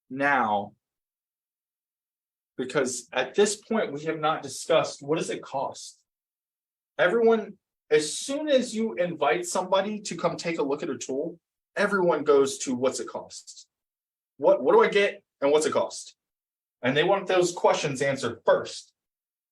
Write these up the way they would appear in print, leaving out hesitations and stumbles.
now, because at this point we have not discussed what does it cost. Everyone, as soon as you invite somebody to come take a look at a tool, everyone goes to what's it cost? What do I get and what's it cost? And they want those questions answered first.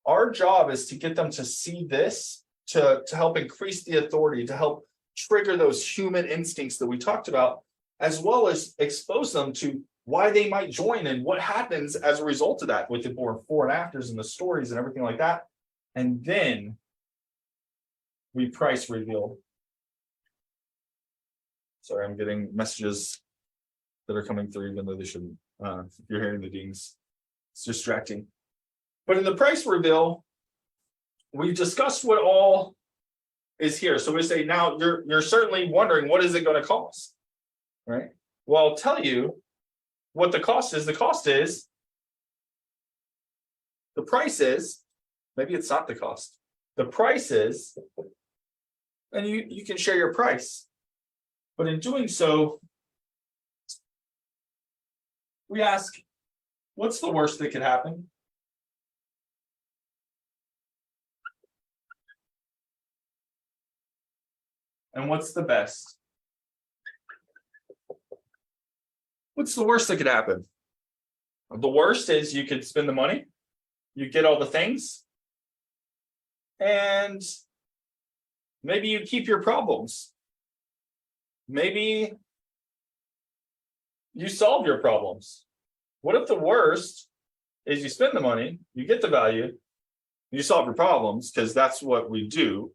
Our job is to get them to see this, to help increase the authority, to help trigger those human instincts that we talked about, as well as expose them to why they might join and what happens as a result of that with the before and afters and the stories and everything like that. And then we price reveal. Sorry, I'm getting messages that are coming through, even though they shouldn't. If you're hearing the dings, it's distracting. But in the price reveal, we've discussed what all is here. So we say, now you're certainly wondering, what is it going to cost? Right? Well, I'll tell you what the cost is. The cost is, the price is, maybe it's not the cost. The price is, and you can share your price. But in doing so, we ask, what's the worst that could happen? And what's the best? What's the worst that could happen? The worst is you could spend the money, you get all the things, and maybe you keep your problems. Maybe you solve your problems. What if the worst is you spend the money, you get the value, you solve your problems, because that's what we do.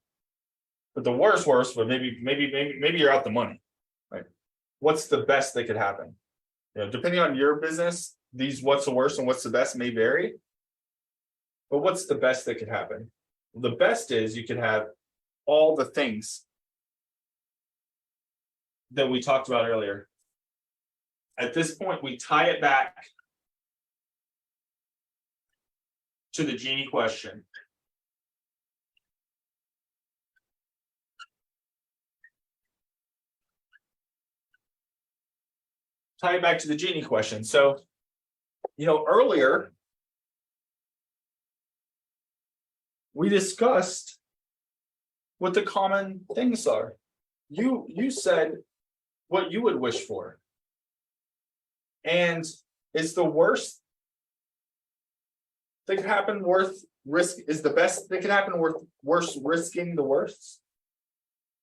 But the worst, but maybe you're out the money, right? What's the best that could happen? Depending on your business, these what's the worst and what's the best may vary. But what's the best that could happen? The best is you could have all the things that we talked about earlier. At this point, we tie it back to the genie question. Tie it back to the genie question. So, earlier we discussed what the common things are. You said what you would wish for. And is the worst that could happen worth risk? Is the best that could happen worth risking the worst?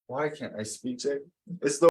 Why can't I speak, Jake? It's the